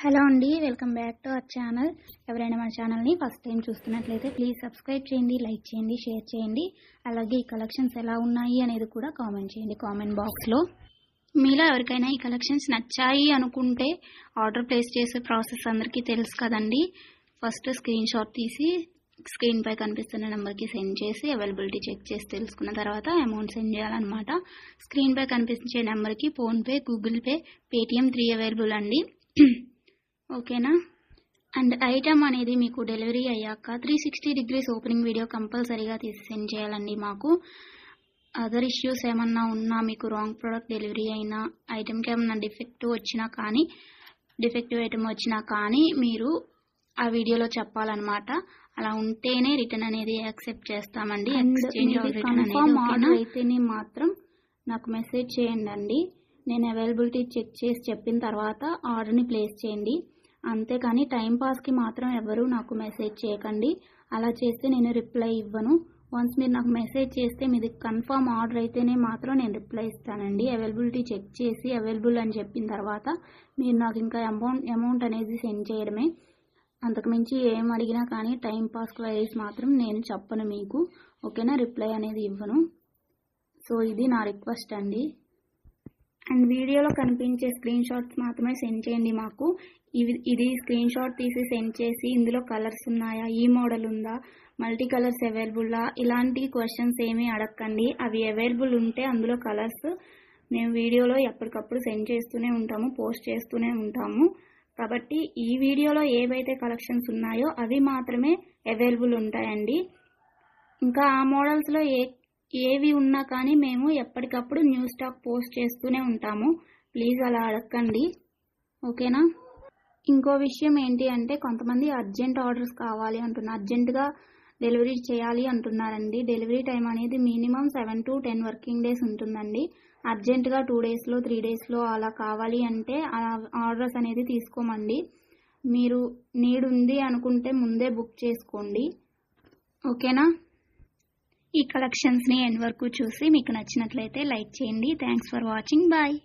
Hello అండి, welcome back to our channel. ఎవరైనా మన ఛానల్ని ఫస్ట్ టైం చూస్తున్నట్లయితే ప్లీజ్ సబ్స్క్రైబ్ చేయండి, లైక్ చేయండి, షేర్ చేయండి. అలాగే ఈ కలెక్షన్స్ ఎలా ఉన్నాయి అనేది కూడా కామెంట్ చేయండి కామెంట్ బాక్స్లో. మీలో ఎవరికైనా ఈ కలెక్షన్స్ నచ్చాయి అనుకుంటే ఆర్డర్ ప్లేస్ చేసే ప్రాసెస్ అందరికీ తెలుసు కదండి. ఫస్ట్ స్క్రీన్ షాట్ తీసి స్క్రీన్ పై కనిపిస్తున్న నెంబర్కి సెండ్ చేసి అవైలబిలిటీ చెక్ చేసి తెలుసుకున్న తర్వాత అమౌంట్ సెండ్ చేయాలన్నమాట. స్క్రీన్ పై కనిపించే నెంబర్కి PhonePe, Google pay, Paytm 3 available అండి. ఓకేనా. అండ్ ఐటమ్ అనేది మీకు డెలివరీ అయ్యాక 360 degrees ఓపెనింగ్ వీడియో కంపల్సరీగా తీసి సెండ్ చేయాలండి. మాకు అదర్ ఇష్యూస్ ఏమన్నా ఉన్నా, మీకు రాంగ్ ప్రోడక్ట్ డెలివరీ అయినా, ఐటమ్కి ఏమన్నా డిఫెక్టివ్ ఐటమ్ వచ్చినా కానీ మీరు ఆ వీడియోలో చెప్పాలన్నమాట. అలా ఉంటేనే రిటర్న్ అనేది యాక్సెప్ట్ చేస్తామండి. ఎక్స్చేంజ్ ఆర్డర్ అయితేనే మాత్రం నాకు మెసేజ్ చేయండి. నేను అవైలబిలిటీ చెక్ చేసి చెప్పిన తర్వాత ఆర్డర్ని ప్లేస్ చేయండి. అంతేకాని టైంపాస్కి మాత్రం ఎవరు నాకు మెసేజ్ చేయకండి. అలా చేస్తే నేను రిప్లై ఇవ్వను. వన్స్ మీరు నాకు మెసేజ్ చేస్తే మీది కన్ఫర్మ్ ఆర్డర్ అయితేనే మాత్రం నేను రిప్లై ఇస్తానండి. అవైలబిలిటీ చెక్ చేసి అవైలబుల్ అని చెప్పిన తర్వాత మీరు నాకు ఇంకా అమౌంట్ అనేది సెండ్ చేయడమే. అంతకుమించి ఏం అడిగినా కానీ టైంపాస్ క్వైరీస్ మాత్రం నేను చెప్పను మీకు. ఓకేనా, రిప్లై అనేది ఇవ్వను. సో ఇది నా రిక్వెస్ట్ అండి. అండ్ వీడియోలో కనిపించే స్క్రీన్ షాట్స్ మాత్రమే సెండ్ చేయండి మాకు. ఇది స్క్రీన్ షాట్ తీసి సెండ్ చేసి ఇందులో కలర్స్ ఉన్నాయా, ఈ మోడల్ ఉందా, మల్టీ కలర్స్ అవైలబుల్లా, ఇలాంటి క్వశ్చన్స్ ఏమీ అడగండి. అవి అవైలబుల్ ఉంటే అందులో కలర్స్ మేము వీడియోలో ఎప్పటికప్పుడు సెండ్ చేస్తూనే ఉంటాము, పోస్ట్ చేస్తూనే ఉంటాము. కాబట్టి ఈ వీడియోలో ఏవైతే కలెక్షన్స్ ఉన్నాయో అవి మాత్రమే అవైలబుల్ ఉంటాయండి. ఇంకా ఆ మోడల్స్లో ఏవి ఉన్నా కానీ మేము ఎప్పటికప్పుడు న్యూ స్టాక్ పోస్ట్ చేస్తూనే ఉంటాము. ప్లీజ్ అలా అడగండి. ఓకేనా. ఇంకో విషయం ఏంటి అంటే, కొంతమంది అర్జెంట్ ఆర్డర్స్ కావాలి అంటున్నారు, అర్జెంటుగా డెలివరీ చేయాలి అంటున్నారండి. డెలివరీ టైం అనేది మినిమం 7 to 10 వర్కింగ్ డేస్ ఉంటుందండి. అర్జెంటుగా 2 daysలో 3 daysలో అలా కావాలి అంటే ఆర్డర్స్ అనేది తీసుకోమండి. మీరు నీడ్ ఉంది అనుకుంటే ముందే బుక్ చేసుకోండి. ఓకేనా. ఈ కలెక్షన్స్ని ఎండ్ వరకు చూసి మీకు నచ్చినట్లయితే లైక్ చేయండి. Thanks for watching. బాయ్.